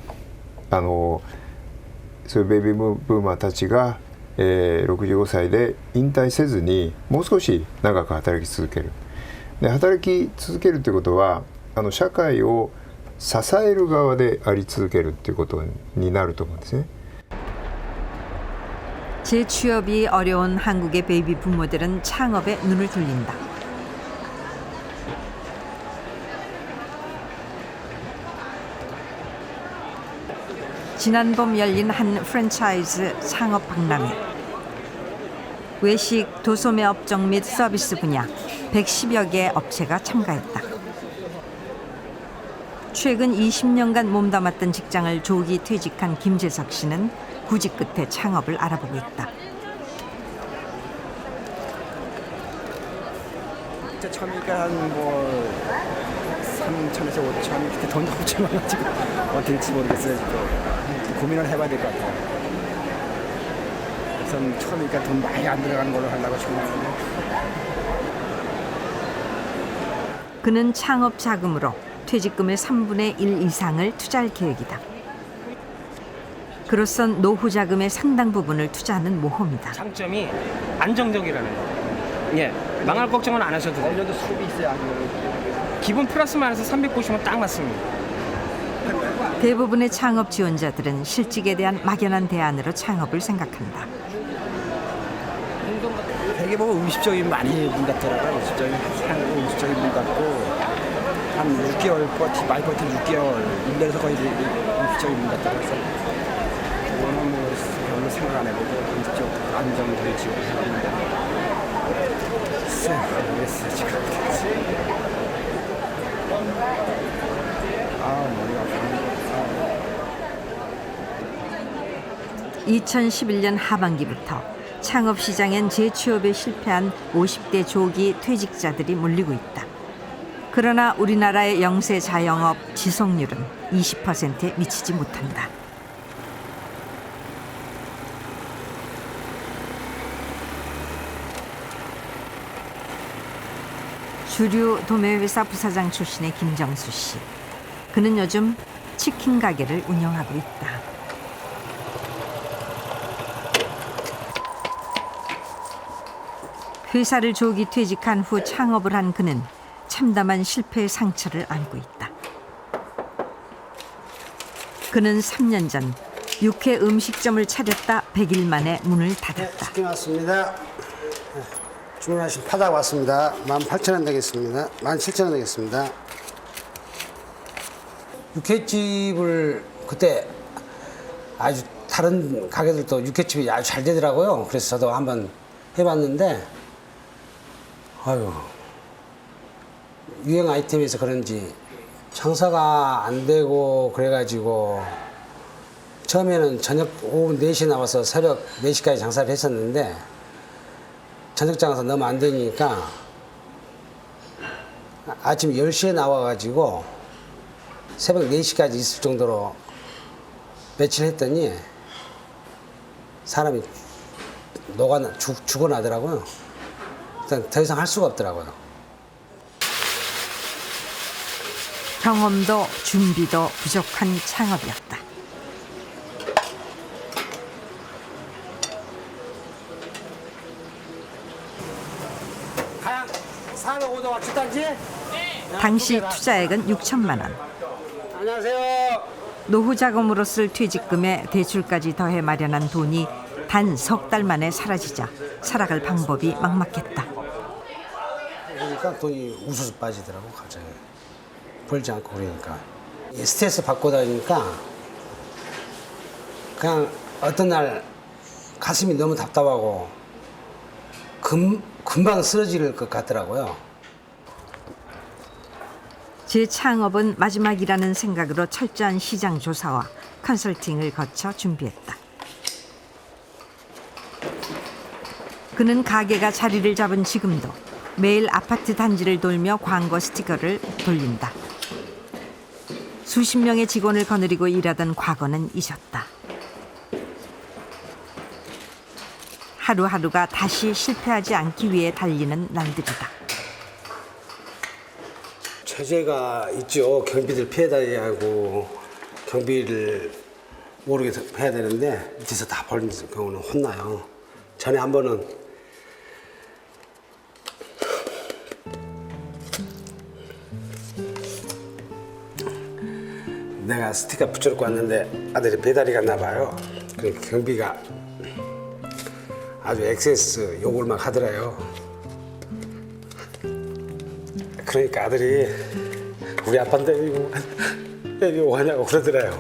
そういうベビーブーマーたちが、65歳で引退せずにもう少し長く働き続ける。で働き続けるということは社会を支える側であり続けるっていうことになると思うんですね。 재취업이 어려운 한국의 베이비 부모들은 창업에 눈을 돌린다. 지난 봄 열린 한 프랜차이즈 창업 박람회. 외식, 도소매 업종 및 서비스 분야 110여 개 업체가 참가했다. 최근 20년간 몸담았던 직장을 조기 퇴직한 김재석 씨는 구직 끝에 창업을 알아보고 있다. 처음이니까 한뭐 3천에서 5천 그때 돈 엄청 많아가지고 될지 모르겠어요. 또 고민을 해봐야 될 것 같아요. 우선 처음이니까 돈 많이 안 들어가는 걸로 하려고 생각하는데. 그는 창업 자금으로 퇴직금의 3분의 1 이상을 투자할 계획이다. 그로써 노후 자금의 상당 부분을 투자하는 모험이다. 장점이 안정적이라는 거. 예, 망할 걱정은 안 하셔도 돼요. 어느 정도 수입이 있어야 기본 플러스 마이너스 390원 딱 맞습니다. 대부분의 창업 지원자들은 실직에 대한 막연한 대안으로 창업을 생각한다. 되게 보면 음식점이 많이 문 닫더라고요. 음식점이 문 닫고 한 6개월 많이 버틴 6개월 인도에서 거의 음식점이 문 닫더라고요. 그거는 뭐 별로 생각 안 해보고 음식점 안정될지 모르겠는데 모르겠어요 지금. 머리가 아프네. 2011년 하반기부터 창업 시장엔 재취업에 실패한 50대 조기 퇴직자들이 몰리고 있다. 그러나 우리나라의 영세 자영업 지속률은 20%에 미치지 못한다. 주류 도매회사 부사장 출신의 김정수 씨. 그는 요즘 치킨 가게를 운영하고 있다. 회사를 조기 퇴직한 후 창업을 한 그는 참담한 실패의 상처를 안고 있다. 그는 3년 전 육회 음식점을 차렸다 100일 만에 문을 닫았다. 치킨 왔습니다. 주문하신 파닭 왔습니다. 18,000원 되겠습니다. 17,000원 되겠습니다. 육회집을 그때 아주 다른 가게들도 육회집이 아주 잘 되더라고요. 그래서 저도 한번 해봤는데 아유 유행 아이템에서 그런지 장사가 안 되고 그래가지고 처음에는 저녁 오후 4시에 나와서 새벽 4시까지 장사를 했었는데 저녁 장사 너무 안 되니까 아침 10시에 나와가지고 새벽 4시까지 있을 정도로 며칠 했더니 사람이 죽어나더라고요. 일단 더 이상 할 수가 없더라고요. 경험도 준비도 부족한 창업이었다. 가양 405도 주단지? 당시 투자액은 6천만 원. 안녕하세요. 노후 자금으로 쓸 퇴직금에 대출까지 더해 마련한 돈이 단 석 달 만에 사라지자 살아갈 방법이 막막했다. 그러니까 돈이 우수수 빠지더라고 갑자기. 벌지 않고 그러니까. 스트레스 받고 다니니까 그냥 어떤 날 가슴이 너무 답답하고 금방 쓰러질 것 같더라고요. 재창업은 마지막이라는 생각으로 철저한 시장 조사와 컨설팅을 거쳐 준비했다. 그는 가게가 자리를 잡은 지금도 매일 아파트 단지를 돌며 광고 스티커를 돌린다. 수십 명의 직원을 거느리고 일하던 과거는 잊었다. 하루하루가 다시 실패하지 않기 위해 달리는 날들이다. 제재가 있죠. 경비들 피해 다니게 하고 경비를 모르게 해야 되는데 밑에서 다 벌리는 경우는 혼나요. 전에 한 번은 내가 스티커 붙여놓고 왔는데 아들이 배달이 갔나 봐요. 그 경비가 아주 엑세스 욕을 막 하더래요. 그러니까 아들이 우리 아빠인데 왜 욕하냐고 그러더래요.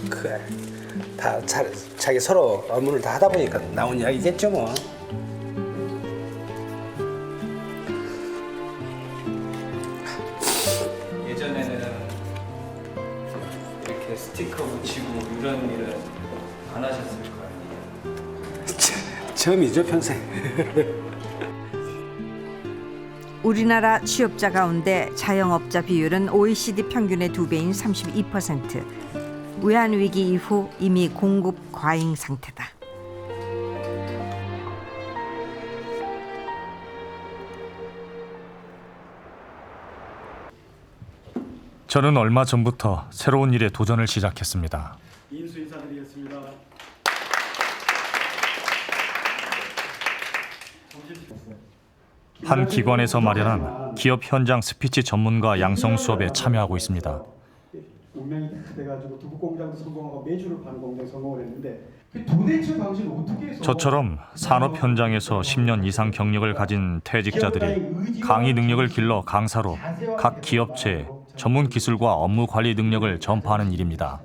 그래, 다 자기 서로 업무를 다 하다 보니까 나온 이야기겠죠 뭐. 예전에는 이렇게 스티커 붙이고 이런 일은 안 하셨을 거예요. 처음이죠 평생. 우리나라 취업자 가운데 자영업자 비율은 OECD 평균의 2배인 32%. 외환위기 이후 이미 공급 과잉 상태다. 저는 얼마 전부터 새로운 일에 도전을 시작했습니다. 인수 인사드리겠습니다. 한 기관에서 마련한 기업 현장 스피치 전문가 양성 수업에 참여하고 있습니다. 운명이 돼가지고 두부 공장도 성공하고 메주를 파는 공장 성공을 했는데 도대체 당신 어떻게 해서 저처럼 산업 현장에서 10년 이상 경력을 가진 퇴직자들이 강의 능력을 길러 강사로 각 기업체에 전문 기술과 업무 관리 능력을 전파하는 일입니다.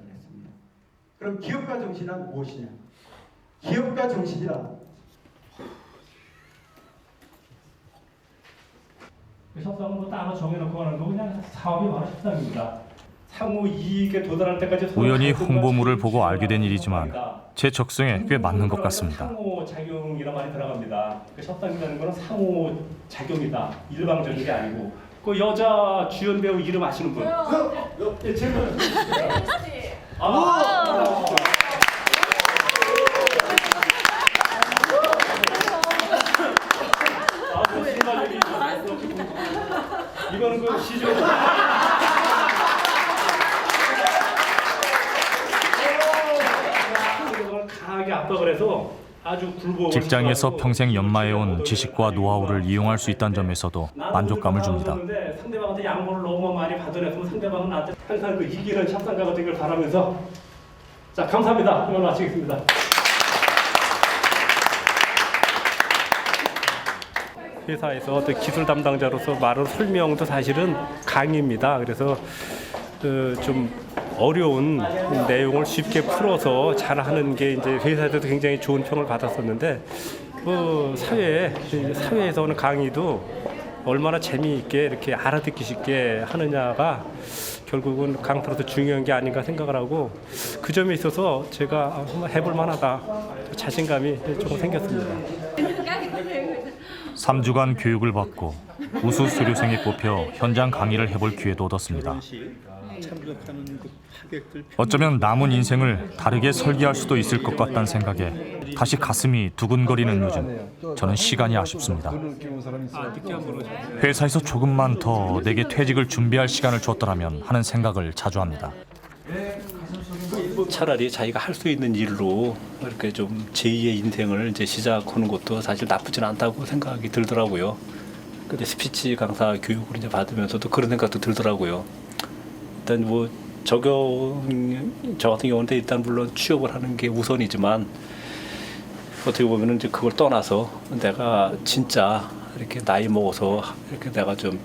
그럼 기업가 정신이란 무엇이냐? 기업가 정신이란 협상은 따로 정해놓고 하는 거 그냥 사업이 바로 협상입니다. 상호 이익에 도달할 때까지 우연히 홍보물을 보고 알게 된 일이지만 제 적성에 꽤 맞는 것 같습니다. 상호 작용이란 말이 들어갑니다. 그 협상이라는 거는 상호 작용이다. 일방적인 게 아니고 그 여자 주연 배우 이름 아시는 분? 예, 제가. 이거는 그 시중 강하게 압박을 해서 아주 굴곡을 직장에서 평생 연마해온 지식과 노하우를 이용할 수 있다는 점에서도 만족감을 줍니다. 상대방한테 양보를 너무 많이 받아냈으면 상대방은 나한테 항상 그 이기는 협상가가 되길 바라면서 자 감사합니다. 이걸 마치겠습니다. 회사에서 어떤 기술 담당자로서 말을 설명도 사실은 강의입니다. 그래서 좀 어려운 내용을 쉽게 풀어서 잘하는 게 이제 회사에서도 굉장히 좋은 평을 받았었는데 사회에서 오는 강의도 얼마나 재미있게 이렇게 알아듣기 쉽게 하느냐가 결국은 강사로서 중요한 게 아닌가 생각을 하고 그 점에 있어서 제가 한번 해볼 만하다 자신감이 조금 생겼습니다. 3주간 교육을 받고 우수 수료생에 뽑혀 현장 강의를 해볼 기회도 얻었습니다. 어쩌면 남은 인생을 다르게 설계할 수도 있을 것 같다는 생각에 다시 가슴이 두근거리는 요즘 저는 시간이 아쉽습니다. 회사에서 조금만 더 내게 퇴직을 준비할 시간을 줬더라면 하는 생각을 자주 합니다. 차라리 자기가 할 수 있는 일로 이렇게 좀 제2의 인생을 이제 시작하는 것도 사실 나쁘진 않다고 생각이 들더라고요. 근데 스피치 강사 교육을 이제 받으면서도 그런 생각도 들더라고요. 일단 뭐 저 같은 경우는 일단 물론 취업을 하는 게 우선이지만 어떻게 보면은 이제 그걸 떠나서 내가 진짜 이렇게 나이 먹어서 이렇게 내가 좀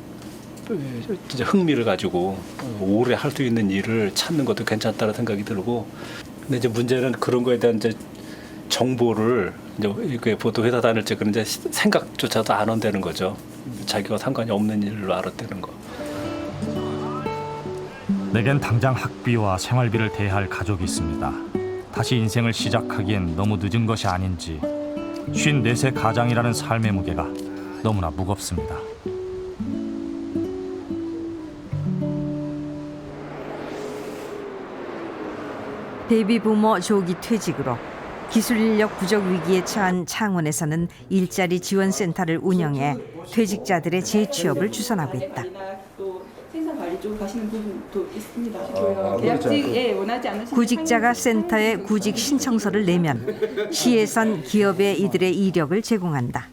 진짜 흥미를 가지고 오래 할 수 있는 일을 찾는 것도 괜찮다는 생각이 들고, 근데 이제 문제는 그런 거에 대한 이제 정보를 이제 보통 회사 다닐 때 그런 이제 생각조차도 안 한다는 거죠. 자기가 상관이 없는 일로 알았다는 거. 내겐 당장 학비와 생활비를 대야 할 가족이 있습니다. 다시 인생을 시작하기엔 너무 늦은 것이 아닌지 54세 가장이라는 삶의 무게가 너무나 무겁습니다. 베이비 부모 조기 퇴직으로 기술 인력 부족 위기에 처한 창원에서는 일자리 지원센터를 운영해 퇴직자들의 재취업을 주선하고 있다. 생산 관리 쪽 가시는 부분도 있습니다. 저희가 계약직 원하지 않으시는 구직자가 센터에 구직 신청서를 내면 시에선 기업에 이들의 이력을 제공한다.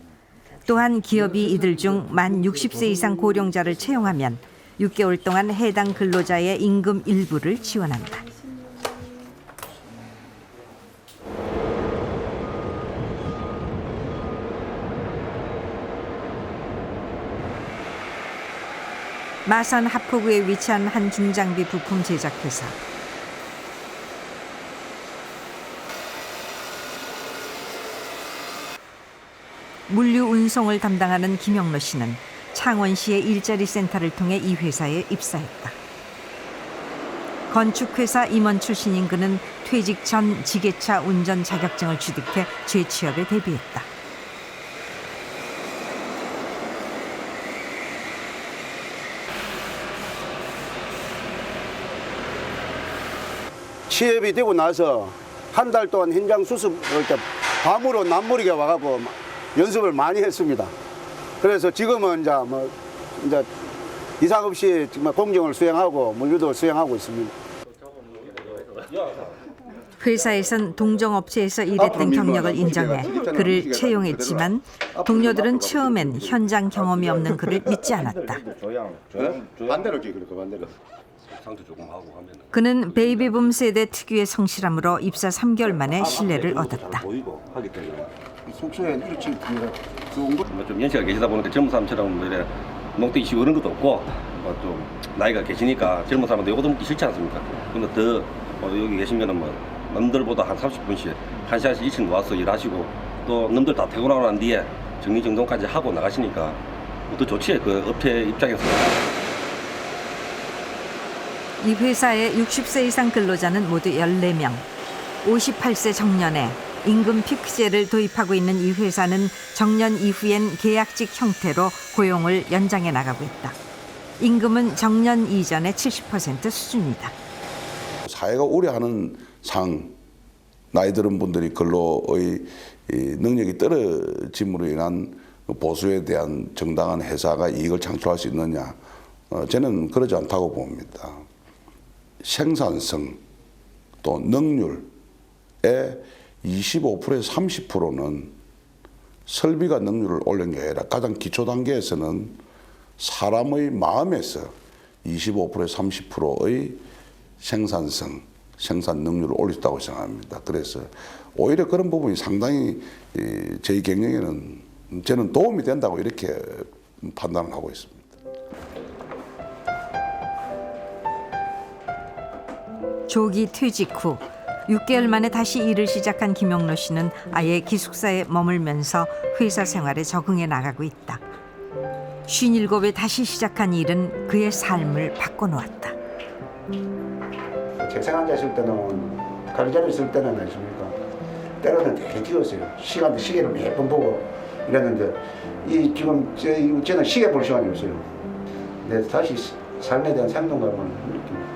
또한 기업이 이들 중 만 60세 이상 고령자를 채용하면 6개월 동안 해당 근로자의 임금 일부를 지원한다. 마산 하포구에 위치한 한 중장비 부품 제작 회사. 물류 운송을 담당하는 김영로 씨는 창원시의 일자리 센터를 통해 이 회사에 입사했다. 건축회사 임원 출신인 그는 퇴직 전 지게차 운전 자격증을 취득해 재취업에 대비했다. 취업이 되고 나서 한 달 동안 현장 수습, 이렇게 밤으로 남무리가 와가고 연습을 많이 했습니다. 그래서 지금은 이제 이상 없이 정말 공정을 수행하고 물류도 수행하고 있습니다. 회사에선 동종업체에서 일했던 경력을 인정해 그를 채용했지만 동료들은 처음엔 현장 경험이 없는 그를 믿지 않았다. 반대로 그렇게 반대로. 상도 조금 하고 하면. 그는 베이비붐 세대 특유의 성실함으로 입사 3개월 만에 신뢰를 얻었다. 보이고 하기 때문에 숙소에 일찍 좀 연세가 계시다 보니까 젊은 사람처럼 이래 농땡이 씨 어른 것도 없고 좀 나이가 계시니까 젊은 사람한테 요거 먹기 싫지 않습니까? 근데 더 여기 계시면은 남들보다 한 30분씩 1시간씩 일찍 와서 일하시고 또 남들 다 퇴근하고 난 뒤에 정리정돈까지 하고 나가시니까 더 좋지 그 업체 입장에서. 이 회사의 60세 이상 근로자는 모두 14명. 58세 정년에 임금 피크제를 도입하고 있는 이 회사는 정년 이후엔 계약직 형태로 고용을 연장해 나가고 있다. 임금은 정년 이전의 70% 수준이다. 사회가 우려하는 나이 들은 분들이 근로의 능력이 떨어짐으로 인한 보수에 대한 정당한 회사가 이익을 창출할 수 있느냐, 저는 그러지 않다고 봅니다. 생산성 또 능률의 25%에서 30%는 설비가 능률을 올린 게 아니라 가장 기초 단계에서는 사람의 마음에서 25%에서 30%의 생산성, 생산 능률을 올릴 수 있다고 생각합니다. 그래서 오히려 그런 부분이 상당히 저희 경영에는 저는 도움이 된다고 이렇게 판단을 하고 있습니다. 조기 퇴직 후 6개월 만에 다시 일을 시작한 김영로 씨는 아예 기숙사에 머물면서 회사 생활에 적응해 나가고 있다. 57에 다시 시작한 일은 그의 삶을 바꿔놓았다. 책상 앉아 있을 때는 가르자리 있을 때는 안녕하십니까? 때로는 되게 뛰었어요. 시계를 몇 번 보고 이랬는데 지금 저는 시계 볼 시간이 없어요. 근데 다시 삶에 대한 생동감을 느낍니다.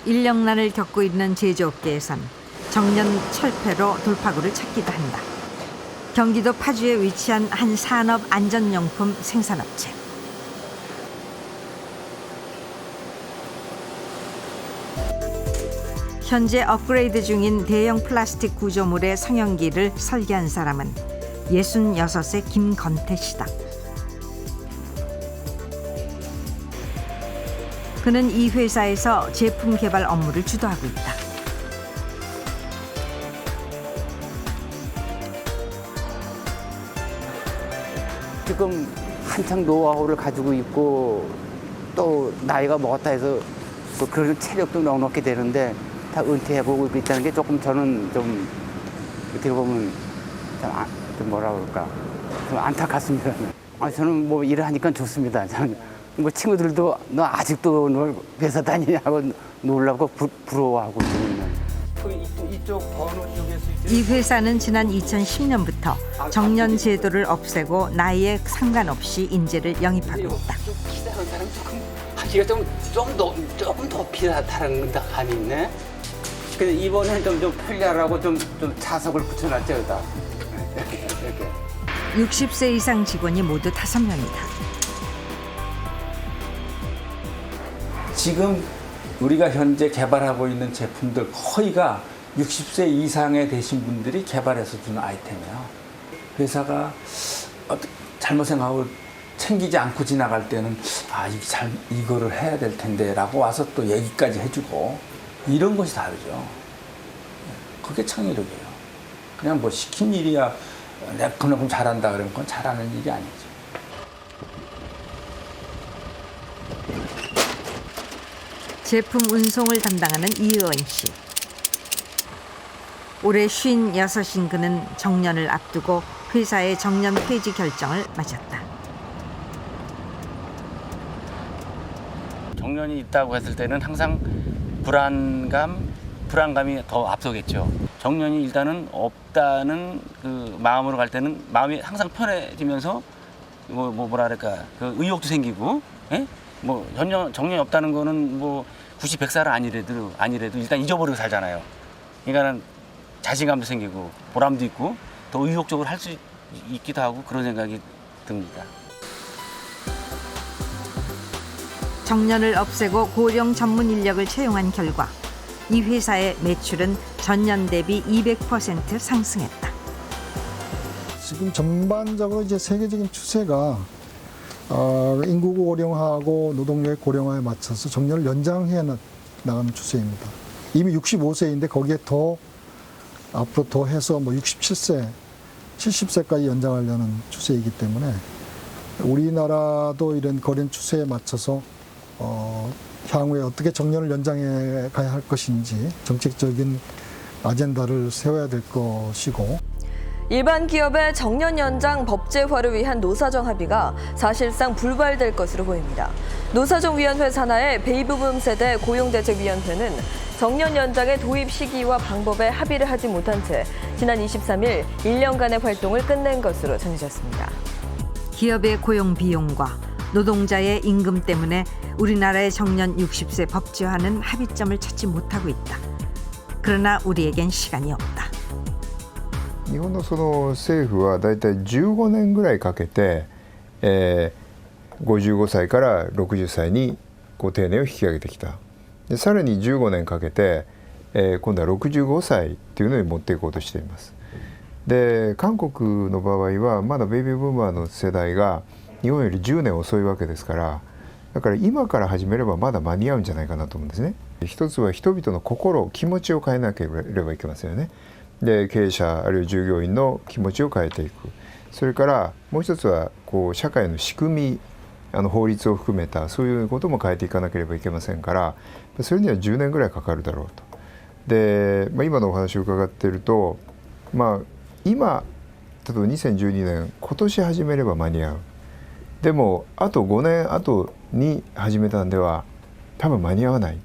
인력난을 겪고 있는 제조업계에선 정년 철폐로 돌파구를 찾기도 한다. 경기도 파주에 위치한 한 산업 안전용품 생산업체. 현재 업그레이드 중인 대형 플라스틱 구조물의 성형기를 설계한 사람은 66세 김건태 씨다. 그는 이 회사에서 제품 개발 업무를 주도하고 있다. 지금 한창 노하우를 가지고 있고 또 나이가 먹었다 해서 또 그런 체력도 넉넉히 되는데 다 은퇴해보고 있다는 게 조금 저는 좀 어떻게 보면 좀 뭐라 그럴까 좀 안타깝습니다. 저는 뭐 일을 하니까 좋습니다. 저는 뭐 친구들도 너 아직도 너 회사 다니냐고 놀라고 부러워하고 있는. 이쪽 번호 쪽에서 이 회사는 지난 2010년부터 정년 제도를 없애고 나이에 상관없이 인재를 영입하고 있다. 기다는 사람 하기가 조금 더 비슷하다는 감이 있네. 근데 이번에는 좀 편리하라고 좀 자석을 붙여놨죠, 여기다. 이렇게. 60세 이상 직원이 모두 5명이다. 지금 우리가 현재 개발하고 있는 제품들 거의가 60세 이상에 되신 분들이 개발해서 주는 아이템이에요. 회사가 잘못 생각하고 챙기지 않고 지나갈 때는 이거를 해야 될 텐데 라고 와서 또 얘기까지 해주고 이런 것이 다르죠. 그게 창의력이에요. 그냥 뭐 시킨 일이야 내가 그만큼 잘한다 그러면 그건 잘하는 일이 아니죠. 제품 운송을 담당하는 이의원 씨. 올해 56인 그는 정년을 앞두고 회사의 정년 폐지 결정을 맞았다. 정년이 있다고 했을 때는 항상 불안감이 더 앞서겠죠. 정년이 일단은 없다는 그 마음으로 갈 때는 마음이 항상 편해지면서 뭐랄까 그 의욕도 생기고, 예? 뭐 정년이 없다는 거는 뭐 90, 100살은 아니래도 일단 잊어버리고 살잖아요. 그러니까는 자신감도 생기고 보람도 있고 더 의욕적으로 할 수 있기도 하고 그런 생각이 듭니다. 정년을 없애고 고령 전문 인력을 채용한 결과 이 회사의 매출은 전년 대비 200% 상승했다. 지금 전반적으로 이제 세계적인 추세가 인구 고령화하고 노동력의 고령화에 맞춰서 정년을 연장해 나가는 추세입니다. 이미 65세인데 거기에 더 앞으로 더 해서 뭐 67세, 70세까지 연장하려는 추세이기 때문에 우리나라도 이런 거련 추세에 맞춰서 향후에 어떻게 정년을 연장해 가야 할 것인지 정책적인 아젠다를 세워야 될 것이고, 일반 기업의 정년 연장 법제화를 위한 노사정 합의가 사실상 불발될 것으로 보입니다. 노사정위원회 산하의 베이비붐 세대 고용대책위원회는 정년 연장의 도입 시기와 방법에 합의를 하지 못한 채 지난 23일 1년간의 활동을 끝낸 것으로 전해졌습니다. 기업의 고용 비용과 노동자의 임금 때문에 우리나라의 정년 60세 법제화는 합의점을 찾지 못하고 있다. 그러나 우리에겐 시간이 없다. 日本のその政府はだいたい15年ぐらいかけて、55歳から60歳に定年を引き上げてきた。でさらに15年かけて、今度は65歳というのに持っていこうとしています。で韓国の場合はまだベイビーブーマーの世代が日本より10年遅いわけですから、だから今から始めればまだ間に合うんじゃないかなと思うんですね。一つは人々の心、気持ちを変えなければいけませんよね。で経営者あるいは従業員の気持ちを変えていく。それからもう一つは社会の仕組み、法律を含めたそういうことも変えていかなければいけませんから、それには10年ぐらいかかるだろうと。で、今のお話を伺っていると、今例えば2012年今年始めれば間に合う。でもあと5年後に始めたんでは多分間に合わない。